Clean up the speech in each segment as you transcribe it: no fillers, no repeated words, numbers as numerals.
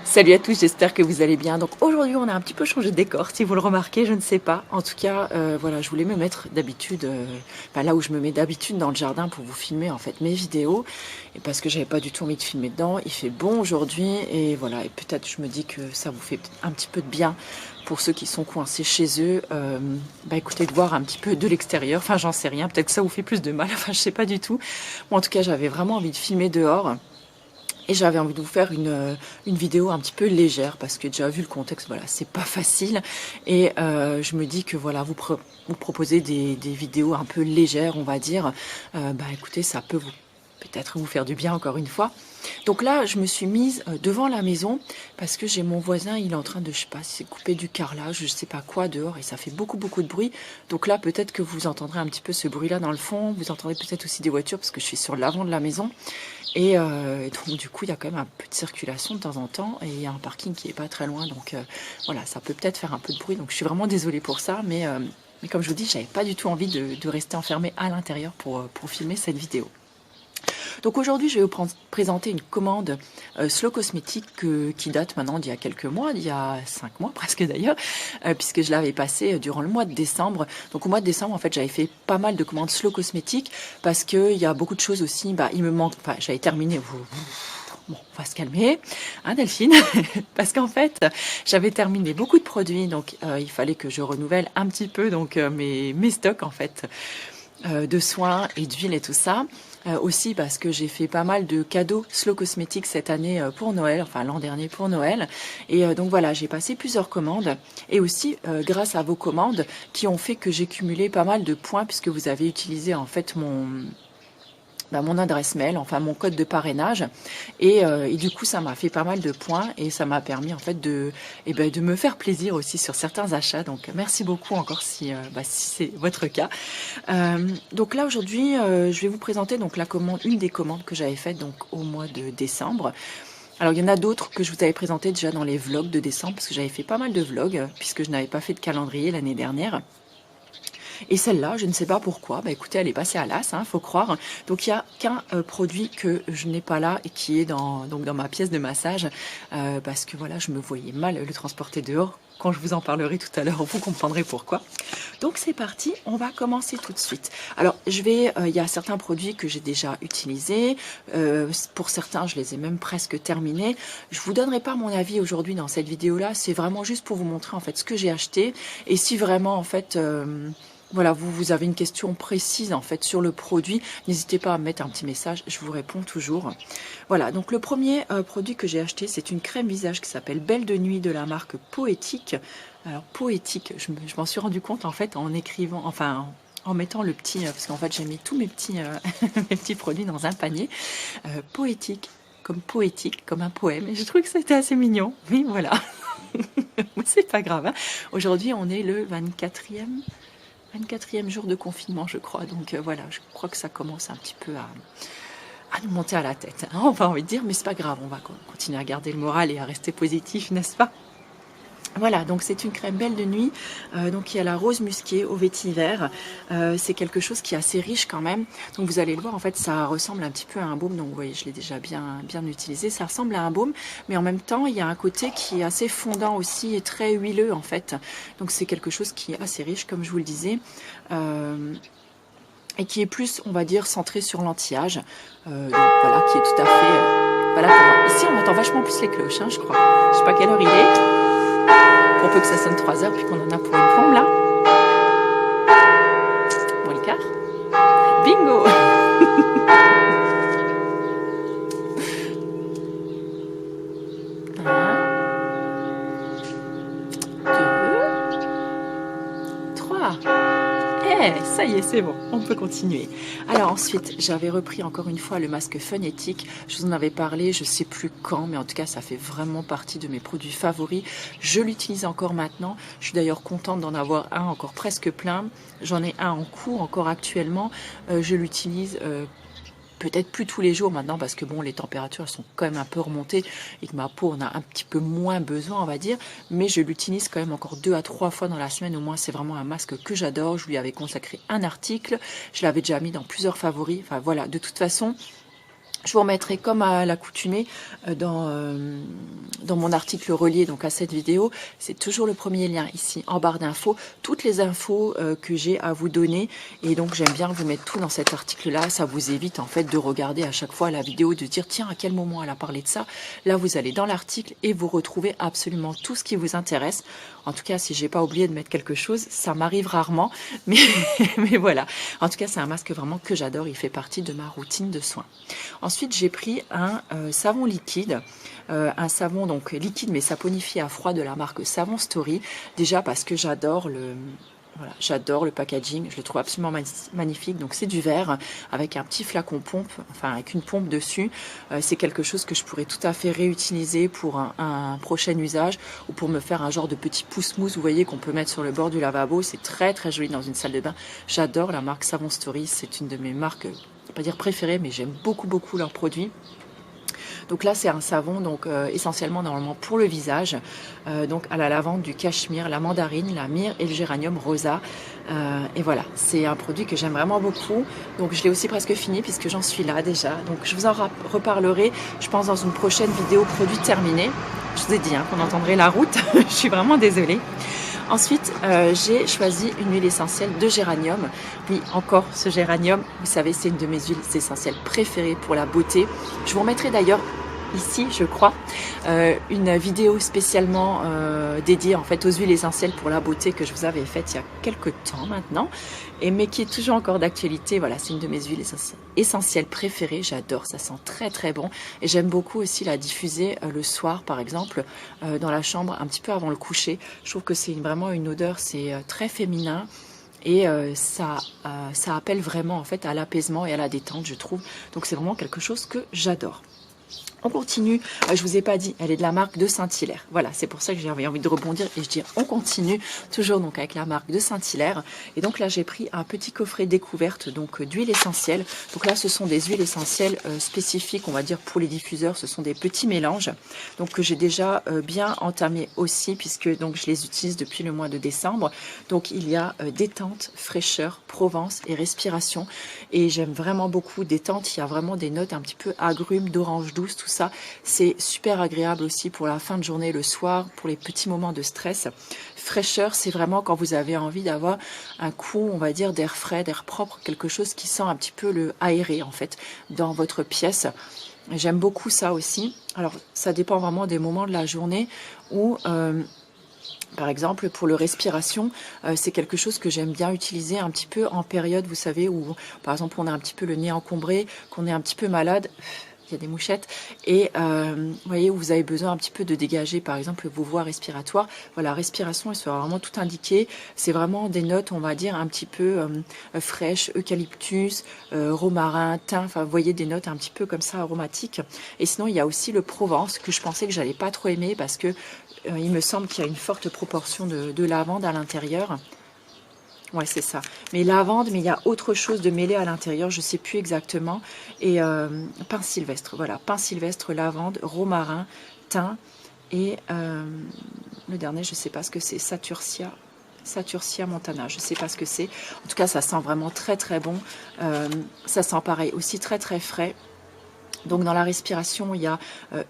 Salut à tous, j'espère que vous allez bien. Donc aujourd'hui on a un petit peu changé de décor, si vous le remarquez, je ne sais pas. En tout cas, voilà, je voulais me mettre d'habitude, là où je me mets d'habitude dans le jardin pour vous filmer en fait mes vidéos. Et parce que j'avais pas du tout envie de filmer dedans, il fait bon aujourd'hui et voilà. Et peut-être je me dis que ça vous fait un petit peu de bien pour ceux qui sont coincés chez eux. Écoutez, de voir un petit peu de l'extérieur, enfin j'en sais rien, peut-être que ça vous fait plus de mal, enfin je sais pas du tout. Moi en tout cas j'avais vraiment envie de filmer dehors. Et j'avais envie de vous faire une vidéo un petit peu légère parce que déjà vu le contexte, voilà, c'est pas facile. Et je me dis que voilà, vous proposez des vidéos un peu légères, on va dire. Écoutez, ça peut peut-être vous faire du bien encore une fois. Donc là, je me suis mise devant la maison parce que j'ai mon voisin, il est en train de, je sais pas, c'est couper du carrelage, je sais pas quoi dehors et ça fait beaucoup de bruit. Donc là, peut-être que vous entendrez un petit peu ce bruit-là dans le fond. Vous entendrez peut-être aussi des voitures parce que je suis sur l'avant de la maison. Et donc du coup, il y a quand même un peu de circulation de temps en temps et il y a un parking qui est pas très loin. Donc voilà, ça peut peut-être faire un peu de bruit. Donc je suis vraiment désolée pour ça, mais comme je vous dis, j'avais pas du tout envie de rester enfermée à l'intérieur pour filmer cette vidéo. Donc aujourd'hui, je vais vous présenter une commande Slow Cosmétique qui date maintenant d'il y a quelques mois, d'il y a 5 mois presque d'ailleurs, puisque je l'avais passée durant le mois de décembre. Donc au mois de décembre, en fait, j'avais fait pas mal de commandes Slow Cosmétique parce qu'il y a beaucoup de choses aussi, il me manque, enfin j'avais terminé... Bon, on va se calmer, hein Delphine, parce qu'en fait, j'avais terminé beaucoup de produits, donc il fallait que je renouvelle un petit peu donc mes stocks en fait de soins et d'huile et tout ça. Aussi parce que j'ai fait pas mal de cadeaux Slow Cosmétique cette année pour Noël, enfin l'an dernier pour Noël. Et donc voilà, j'ai passé plusieurs commandes. Et aussi grâce à vos commandes qui ont fait que j'ai cumulé pas mal de points puisque vous avez utilisé en fait mon adresse mail, enfin mon code de parrainage et du coup ça m'a fait pas mal de points et ça m'a permis en fait de me faire plaisir aussi sur certains achats, donc merci beaucoup encore si c'est votre cas. Donc là aujourd'hui je vais vous présenter donc une des commandes que j'avais faites donc au mois de décembre. Alors il y en a d'autres que je vous avais présenté déjà dans les vlogs de décembre parce que j'avais fait pas mal de vlogs puisque je n'avais pas fait de calendrier l'année dernière. Et celle-là, je ne sais pas pourquoi, écoutez, elle est passée à l'as, faut croire. Donc il n'y a qu'un produit que je n'ai pas là et qui est dans ma pièce de massage, parce que voilà, je me voyais mal le transporter dehors. Quand je vous en parlerai tout à l'heure, vous comprendrez pourquoi. Donc c'est parti, on va commencer tout de suite. Alors il y a certains produits que j'ai déjà utilisés, pour certains je les ai même presque terminés. Je vous donnerai pas mon avis aujourd'hui dans cette vidéo-là, c'est vraiment juste pour vous montrer en fait ce que j'ai acheté et si vraiment en fait voilà, vous avez une question précise en fait sur le produit, n'hésitez pas à me mettre un petit message, je vous réponds toujours. Voilà, donc le premier produit que j'ai acheté, c'est une crème visage qui s'appelle Belle de Nuit de la marque Poétique. Alors Poétique, je m'en suis rendu compte en fait en écrivant, enfin en mettant le petit, parce qu'en fait j'ai mis tous mes petits, mes petits produits dans un panier. Poétique, comme un poème, et je trouve que c'était assez mignon, mais voilà, c'est pas grave. Hein. Aujourd'hui on est le 24e jour de confinement, je crois. Donc voilà, je crois que ça commence un petit peu à nous monter à la tête. Hein, on va envie de dire, mais c'est pas grave, on va continuer à garder le moral et à rester positif, n'est-ce pas? Voilà, donc c'est une crème Belle de Nuit, donc il y a la rose musquée au vétiver, c'est quelque chose qui est assez riche quand même, donc vous allez le voir en fait ça ressemble un petit peu à un baume, donc vous voyez je l'ai déjà bien utilisé, ça ressemble à un baume, mais en même temps il y a un côté qui est assez fondant aussi et très huileux en fait, donc c'est quelque chose qui est assez riche comme je vous le disais, et qui est plus on va dire centré sur l'anti-âge, donc voilà qui est tout à fait, voilà pour moi. Ici on entend vachement plus les cloches, hein, je crois, je sais pas quelle heure il est. Pour peu que ça sonne 3 heures, puis qu'on en a pour une plombe là. Moins le quart. Bingo. Ça y est, c'est bon, on peut continuer. Alors ensuite, j'avais repris encore une fois le masque Phonétique. Je vous en avais parlé, je sais plus quand, mais en tout cas, ça fait vraiment partie de mes produits favoris. Je l'utilise encore maintenant. Je suis d'ailleurs contente d'en avoir un encore presque plein. J'en ai un en cours encore actuellement. Je l'utilise peut-être plus tous les jours maintenant parce que bon les températures sont quand même un peu remontées et que ma peau en a un petit peu moins besoin on va dire, mais je l'utilise quand même encore 2 à 3 fois dans la semaine au moins. C'est vraiment un masque que j'adore, je lui avais consacré un article, je l'avais déjà mis dans plusieurs favoris, enfin voilà, de toute façon Je vous remettrai comme à l'accoutumée dans mon article relié donc à cette vidéo, c'est toujours le premier lien ici en barre d'infos, toutes les infos que j'ai à vous donner, et donc j'aime bien vous mettre tout dans cet article là, ça vous évite en fait de regarder à chaque fois la vidéo, de dire tiens à quel moment elle a parlé de ça. Là vous allez dans l'article et vous retrouvez absolument tout ce qui vous intéresse. En tout cas si j'ai pas oublié de mettre quelque chose, ça m'arrive rarement, mais voilà. En tout cas c'est un masque vraiment que j'adore, il fait partie de ma routine de soins. Ensuite, j'ai pris un savon liquide, un savon donc liquide mais saponifié à froid de la marque Savon Story. Déjà parce que j'adore j'adore le packaging, je le trouve absolument magnifique. Donc c'est du verre avec un petit flacon pompe, enfin avec une pompe dessus. C'est quelque chose que je pourrais tout à fait réutiliser pour un prochain usage ou pour me faire un genre de petit pouce-mousse, vous voyez, qu'on peut mettre sur le bord du lavabo. C'est très très joli dans une salle de bain. J'adore la marque Savon Story, c'est une de mes marques, pas dire préférées, mais j'aime beaucoup leurs produits. Donc là c'est un savon donc essentiellement normalement pour le visage, donc à la lavande, du cachemire, la mandarine, la myrrhe et le géranium rosa. Et voilà, c'est un produit que j'aime vraiment beaucoup. Donc je l'ai aussi presque fini puisque j'en suis là déjà. Donc je vous en reparlerai, je pense, dans une prochaine vidéo produit terminé. Je vous ai dit qu'on entendrait la route, je suis vraiment désolée. Ensuite, j'ai choisi une huile essentielle de géranium. Oui, encore ce géranium, vous savez, c'est une de mes huiles essentielles préférées pour la beauté. Je vous remettrai d'ailleurs ici, je crois, une vidéo spécialement dédiée en fait aux huiles essentielles pour la beauté que je vous avais faite il y a quelques temps maintenant, mais qui est toujours encore d'actualité. Voilà, c'est une de mes huiles essentielles préférées. J'adore, ça sent très très bon, et j'aime beaucoup aussi la diffuser le soir, par exemple, dans la chambre un petit peu avant le coucher. Je trouve que c'est vraiment une odeur, c'est très féminin. Et ça appelle vraiment en fait à l'apaisement et à la détente, je trouve. Donc c'est vraiment quelque chose que j'adore. On continue, je vous ai pas dit, elle est de la marque de Saint-Hilaire. Voilà, c'est pour ça que j'avais envie de rebondir et je dis on continue, toujours donc avec la marque de Saint-Hilaire. Et donc là j'ai pris un petit coffret découverte donc d'huile essentielle. Donc là ce sont des huiles essentielles spécifiques, on va dire pour les diffuseurs, ce sont des petits mélanges. Donc que j'ai déjà bien entamé aussi, puisque donc je les utilise depuis le mois de décembre. Donc il y a détente, fraîcheur, Provence et respiration. Et j'aime vraiment beaucoup détente, il y a vraiment des notes un petit peu agrumes, d'orange douce, tout ça, c'est super agréable aussi pour la fin de journée, le soir, pour les petits moments de stress. Fraîcheur, c'est vraiment quand vous avez envie d'avoir un coup, on va dire, d'air frais, d'air propre, quelque chose qui sent un petit peu le aéré en fait dans votre pièce. J'aime beaucoup ça aussi. Alors ça dépend vraiment des moments de la journée où par exemple, pour le respiration, c'est quelque chose que j'aime bien utiliser un petit peu en période, vous savez, où par exemple on a un petit peu le nez encombré, qu'on est un petit peu malade. Il y a des mouchettes, et vous voyez, où vous avez besoin un petit peu de dégager par exemple vos voies respiratoires. Voilà, respiration, il sera vraiment tout indiqué. C'est vraiment des notes, on va dire, un petit peu fraîches, eucalyptus, romarin, thym, enfin vous voyez, des notes un petit peu comme ça aromatiques. Et sinon il y a aussi le Provence, que je pensais que j'allais pas trop aimer parce que il me semble qu'il y a une forte proportion de lavande à l'intérieur. Ouais, c'est ça. Mais lavande, mais il y a autre chose de mêlé à l'intérieur, je sais plus exactement. Et pin sylvestre, voilà, pin sylvestre, lavande, romarin, thym et le dernier, je sais pas ce que c'est, Saturcia montana, je sais pas ce que c'est. En tout cas, ça sent vraiment très très bon. Ça sent pareil, aussi très très frais. Donc dans la respiration, il y a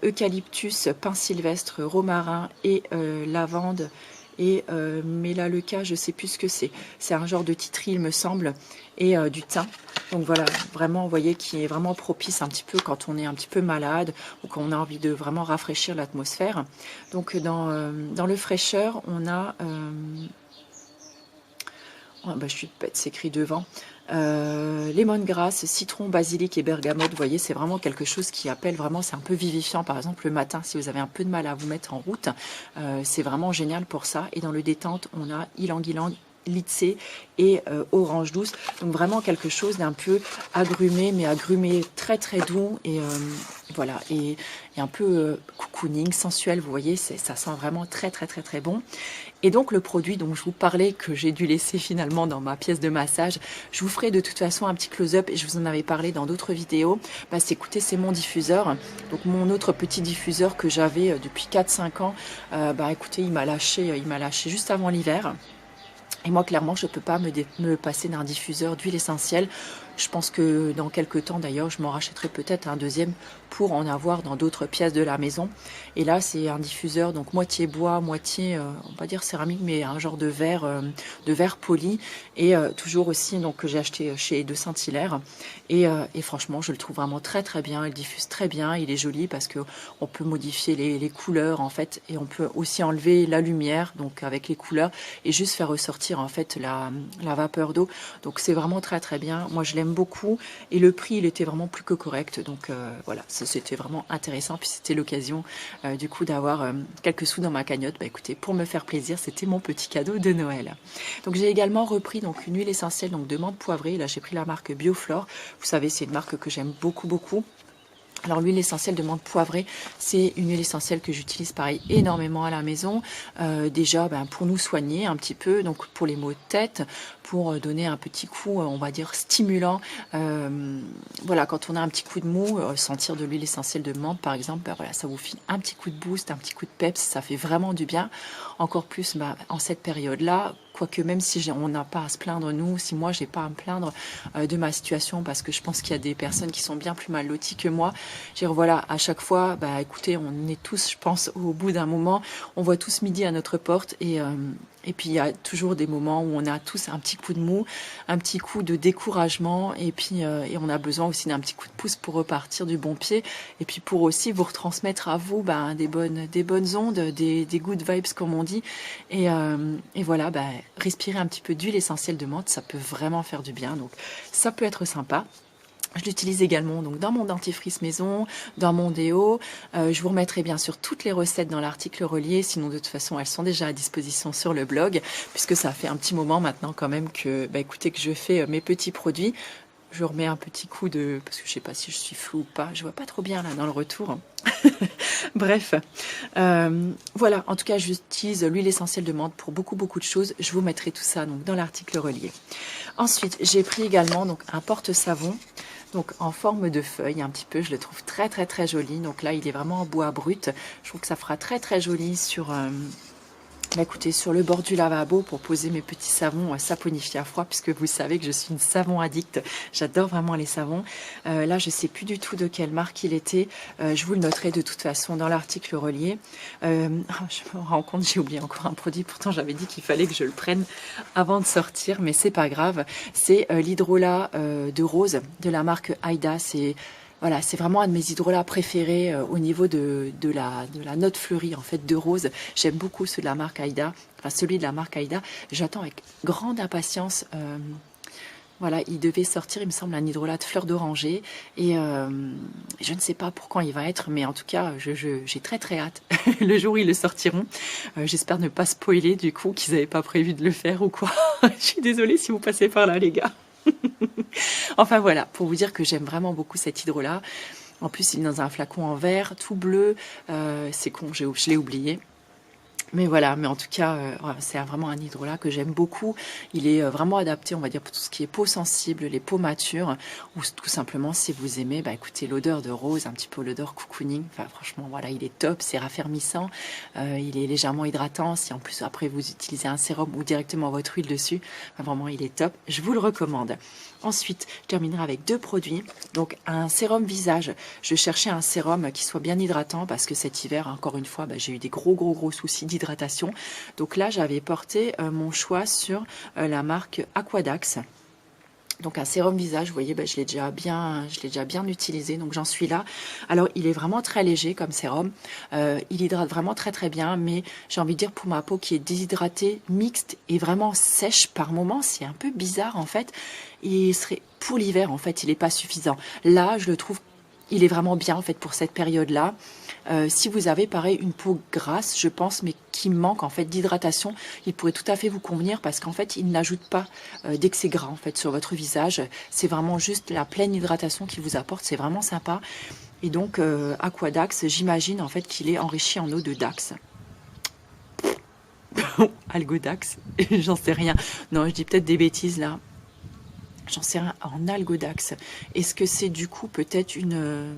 eucalyptus, pin sylvestre, romarin et lavande. Et Mélaleuca, je sais plus ce que c'est. C'est un genre de titri, il me semble, et du thym. Donc voilà, vraiment, vous voyez, qui est vraiment propice un petit peu quand on est un petit peu malade ou quand on a envie de vraiment rafraîchir l'atmosphère. Donc dans le fraîcheur, on a... Oh, bah, je suis bête, c'est écrit devant. Lemongrass, citron, basilic et bergamote. Vous voyez, c'est vraiment quelque chose qui appelle vraiment, c'est un peu vivifiant. Par exemple, le matin, si vous avez un peu de mal à vous mettre en route, c'est vraiment génial pour ça. Et dans le détente, on a ylang-ylang, litsé et orange douce. Donc vraiment quelque chose d'un peu agrumé, mais agrumé très très doux et voilà, et un peu cocooning, sensuel. Vous voyez, ça sent vraiment très très très très bon. Et donc le produit dont je vous parlais, que j'ai dû laisser finalement dans ma pièce de massage, je vous ferai de toute façon un petit close-up, et je vous en avais parlé dans d'autres vidéos. Bah, écoutez, c'est mon diffuseur, donc mon autre petit diffuseur que j'avais depuis 4-5 ans. Bah écoutez, il m'a lâché juste avant l'hiver. Et moi, clairement, je ne peux pas me passer d'un diffuseur d'huile essentielle. Je pense que dans quelques temps d'ailleurs, je m'en rachèterai peut-être un deuxième pour en avoir dans d'autres pièces de la maison. Et là, c'est un diffuseur, donc moitié bois, moitié, on va pas dire céramique, mais un genre de verre poli. Et toujours aussi, donc que j'ai acheté chez De Saint-Hilaire. Et franchement, je le trouve vraiment très très bien. Il diffuse très bien, il est joli parce que on peut modifier les couleurs en fait, et on peut aussi enlever la lumière, donc avec les couleurs, et juste faire ressortir en fait la vapeur d'eau. Donc c'est vraiment très très bien. Moi, je l'aime beaucoup. Et le prix, il était vraiment plus que correct. Donc voilà, c'était vraiment intéressant. Puis c'était l'occasion du coup d'avoir quelques sous dans ma cagnotte. Bah écoutez, pour me faire plaisir, c'était mon petit cadeau de Noël. Donc j'ai également repris donc une huile essentielle donc de menthe poivrée. Là, j'ai pris la marque Bioflore. Vous savez, c'est une marque que j'aime beaucoup beaucoup. Alors l'huile essentielle de menthe poivrée, c'est une huile essentielle que j'utilise pareil énormément à la maison. Déjà pour nous soigner un petit peu, donc pour les maux de tête, pour donner un petit coup, on va dire stimulant. Voilà, quand on a un petit coup de mou, sentir de l'huile essentielle de menthe par exemple, voilà, ça vous file un petit coup de boost, un petit coup de peps, ça fait vraiment du bien. Encore plus en cette période-là. Quoique même si on n'a pas à se plaindre, nous, si moi j'ai pas à me plaindre de ma situation, parce que je pense qu'il y a des personnes qui sont bien plus mal loties que moi. Je veux dire, voilà, à chaque fois, écoutez, on est tous, je pense, au bout d'un moment, on voit tous midi à notre porte et puis il y a toujours des moments où on a tous un petit coup de mou, un petit coup de découragement et puis et on a besoin aussi d'un petit coup de pouce pour repartir du bon pied et puis pour aussi vous retransmettre à vous des bonnes ondes, des good vibes comme on dit et voilà, respirer un petit peu d'huile essentielle de menthe, ça peut vraiment faire du bien, donc ça peut être sympa. Je l'utilise également donc dans mon dentifrice maison, dans mon déo. Je vous remettrai bien sûr toutes les recettes dans l'article relié. Sinon, de toute façon, elles sont déjà à disposition sur le blog, puisque ça fait un petit moment maintenant quand même que, écoutez, que je fais mes petits produits. Je remets un petit coup de... Parce que je sais pas si je suis floue ou pas. Je vois pas trop bien là dans le retour. Bref. Voilà. En tout cas, j'utilise l'huile essentielle de menthe pour beaucoup, beaucoup de choses. Je vous mettrai tout ça donc dans l'article relié. Ensuite, j'ai pris également donc un porte-savon. Donc en forme de feuille un petit peu, je le trouve très très très joli. Donc là il est vraiment en bois brut. Je trouve que ça fera très très joli sur, écoutez, sur le bord du lavabo pour poser mes petits savons saponifiés à froid, puisque vous savez que je suis une savon addict. J'adore vraiment les savons. Là je sais plus du tout de quelle marque il était. Je vous le noterai de toute façon dans l'article relié. Je me rends compte, j'ai oublié encore un produit. Pourtant j'avais dit qu'il fallait que je le prenne avant de sortir, mais c'est pas grave. C'est l'hydrolat de rose de la marque Aïda. Voilà, c'est vraiment un de mes hydrolats préférés au niveau de la note fleurie en fait de rose. J'aime beaucoup celui de la marque Aïda. Enfin, celui de la marque Aïda. J'attends avec grande impatience. Voilà, il devait sortir, il me semble, un hydrolat de fleurs d'oranger. Et je ne sais pas pour quand il va être, mais en tout cas, j'ai très très hâte. Le jour où ils le sortiront. J'espère ne pas spoiler du coup qu'ils n'avaient pas prévu de le faire ou quoi. Je suis désolée si vous passez par là, les gars. Enfin voilà, pour vous dire que j'aime vraiment beaucoup cet hydrolat. En plus, il est dans un flacon en verre, tout bleu. C'est con, je l'ai oublié. Mais voilà, mais en tout cas, c'est vraiment un hydrolat que j'aime beaucoup. Il est vraiment adapté, on va dire, pour tout ce qui est peau sensible, les peaux matures, ou tout simplement, si vous aimez, écoutez, l'odeur de rose, un petit peu l'odeur cocooning. Enfin, franchement, voilà, il est top, c'est raffermissant, il est légèrement hydratant. Si en plus, après, vous utilisez un sérum ou directement votre huile dessus, vraiment, il est top. Je vous le recommande. Ensuite, je terminerai avec deux produits. Donc, un sérum visage. Je cherchais un sérum qui soit bien hydratant parce que cet hiver, encore une fois, j'ai eu des gros soucis d'hydratation. Donc là, j'avais porté mon choix sur la marque Aquadax. Donc un sérum visage, vous voyez, je l'ai déjà bien utilisé, donc j'en suis là. Alors il est vraiment très léger comme sérum, il hydrate vraiment très très bien, mais j'ai envie de dire pour ma peau qui est déshydratée, mixte et vraiment sèche par moments, c'est un peu bizarre en fait. Il serait pour l'hiver en fait, il n'est pas suffisant. Là, je le trouve, il est vraiment bien en fait pour cette période-là. Si vous avez pareil une peau grasse, je pense, mais qui manque en fait d'hydratation, il pourrait tout à fait vous convenir parce qu'en fait, il n'ajoute pas d'excès gras en fait sur votre visage. C'est vraiment juste la pleine hydratation qu'il vous apporte. C'est vraiment sympa. Et donc Aquadax, j'imagine en fait qu'il est enrichi en eau de Dax. Algodax, j'en sais rien. Non, je dis peut-être des bêtises là. J'en sais rien. En Algodax. Est-ce que c'est du coup peut-être une...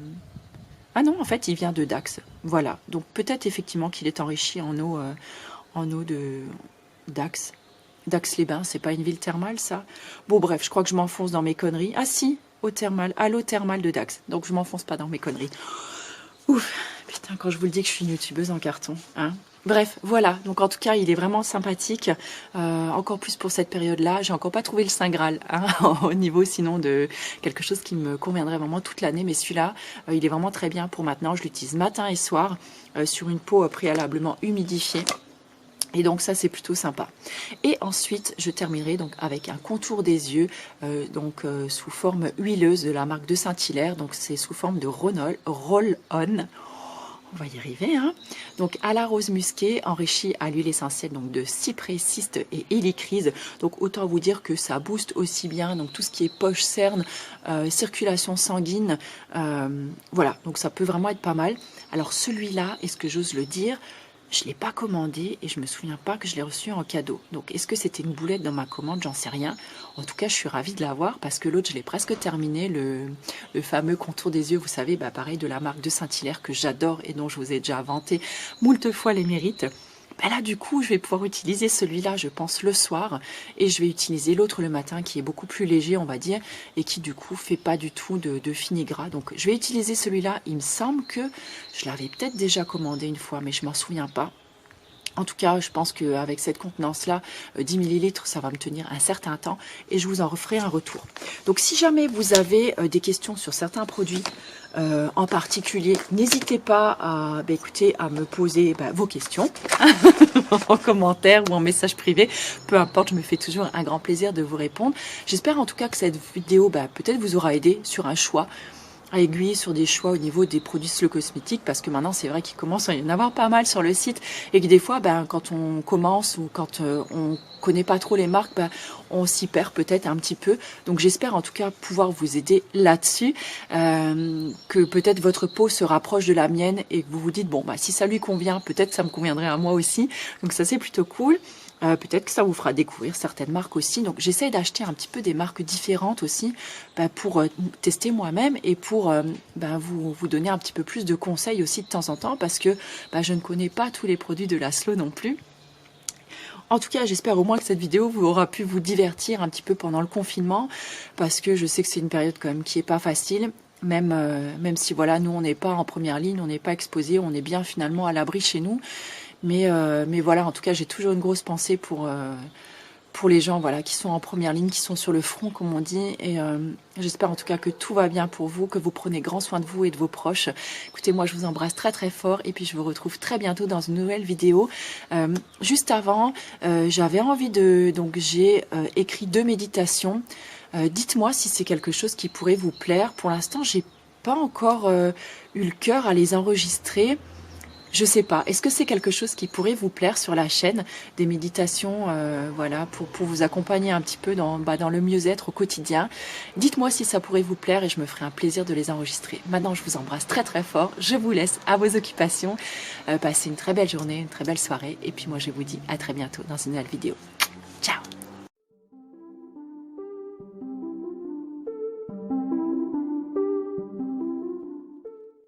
Ah non, en fait, il vient de Dax. Voilà. Donc peut-être effectivement qu'il est enrichi en eau de Dax. Dax-les-Bains, c'est pas une ville thermale, ça? Bon, bref, je crois que je m'enfonce dans mes conneries. Ah si, au thermal, à l'eau thermale de Dax. Donc, je m'enfonce pas dans mes conneries. Ouf, putain, quand je vous le dis que je suis une youtubeuse en carton, hein. Bref, voilà. Donc, en tout cas, il est vraiment sympathique. Encore plus pour cette période-là. J'ai encore pas trouvé le Saint Graal, hein, au niveau, sinon, de quelque chose qui me conviendrait vraiment toute l'année. Mais celui-là, il est vraiment très bien pour maintenant. Je l'utilise matin et soir sur une peau préalablement humidifiée. Et donc ça c'est plutôt sympa. Et ensuite je terminerai donc avec un contour des yeux sous forme huileuse de la marque de Saint-Hilaire. Donc c'est sous forme de roll-on. On va y arriver, hein. Donc à la rose musquée, enrichi à l'huile essentielle donc de cyprès, cyste et hélicryse. Donc autant vous dire que ça booste aussi bien donc tout ce qui est poche, cerne, circulation sanguine. Voilà, donc ça peut vraiment être pas mal. Alors celui-là, est-ce que j'ose le dire? Je ne l'ai pas commandé et je me souviens pas que je l'ai reçu en cadeau. Donc, est-ce que c'était une boulette dans ma commande? J'en sais rien. En tout cas, je suis ravie de l'avoir parce que l'autre, je l'ai presque terminé. Le fameux contour des yeux, vous savez, pareil, de la marque de Saint-Hilaire que j'adore et dont je vous ai déjà vanté moult fois les mérites. Là, du coup, je vais pouvoir utiliser celui-là, je pense, le soir. Et je vais utiliser l'autre le matin qui est beaucoup plus léger, on va dire, et qui, du coup, fait pas du tout de fini-gras. Donc, je vais utiliser celui-là. Il me semble que je l'avais peut-être déjà commandé une fois, mais je m'en souviens pas. En tout cas, je pense qu'avec cette contenance-là, 10 ml, ça va me tenir un certain temps et je vous en referai un retour. Donc, si jamais vous avez des questions sur certains produits en particulier, n'hésitez pas à, écoutez, à me poser vos questions en commentaire ou en message privé. Peu importe, je me fais toujours un grand plaisir de vous répondre. J'espère en tout cas que cette vidéo peut-être vous aura aidé sur un choix, à aiguiller sur des choix au niveau des produits slow cosmétiques, parce que maintenant c'est vrai qu'il commence à y en avoir pas mal sur le site et que des fois quand on commence ou quand on connaît pas trop les marques, on s'y perd peut-être un petit peu. Donc j'espère en tout cas pouvoir vous aider là-dessus, que peut-être votre peau se rapproche de la mienne et que vous vous dites bon si ça lui convient, peut-être ça me conviendrait à moi aussi. Donc ça c'est plutôt cool. Peut-être que ça vous fera découvrir certaines marques aussi. Donc j'essaie d'acheter un petit peu des marques différentes aussi pour tester moi-même et pour vous donner un petit peu plus de conseils aussi de temps en temps, parce que je ne connais pas tous les produits de la Slow non plus. En tout cas, j'espère au moins que cette vidéo vous aura pu vous divertir un petit peu pendant le confinement, parce que je sais que c'est une période quand même qui est pas facile. Même si voilà, nous on n'est pas en première ligne, on n'est pas exposé, on est bien finalement à l'abri chez nous. Mais voilà, en tout cas, j'ai toujours une grosse pensée pour les gens qui sont en première ligne, qui sont sur le front, comme on dit. Et j'espère en tout cas que tout va bien pour vous, que vous prenez grand soin de vous et de vos proches. Écoutez, moi, je vous embrasse très très fort et puis je vous retrouve très bientôt dans une nouvelle vidéo. Juste avant, j'avais envie donc j'ai écrit 2 méditations. Dites-moi si c'est quelque chose qui pourrait vous plaire. Pour l'instant, j'ai pas encore eu le cœur à les enregistrer. Je sais pas. Est-ce que c'est quelque chose qui pourrait vous plaire sur la chaîne, des méditations, pour vous accompagner un petit peu dans le mieux-être au quotidien? Dites-moi si ça pourrait vous plaire et je me ferai un plaisir de les enregistrer. Maintenant, je vous embrasse très très fort. Je vous laisse à vos occupations. Passez une très belle journée, une très belle soirée. Et puis moi, je vous dis à très bientôt dans une nouvelle vidéo. Ciao!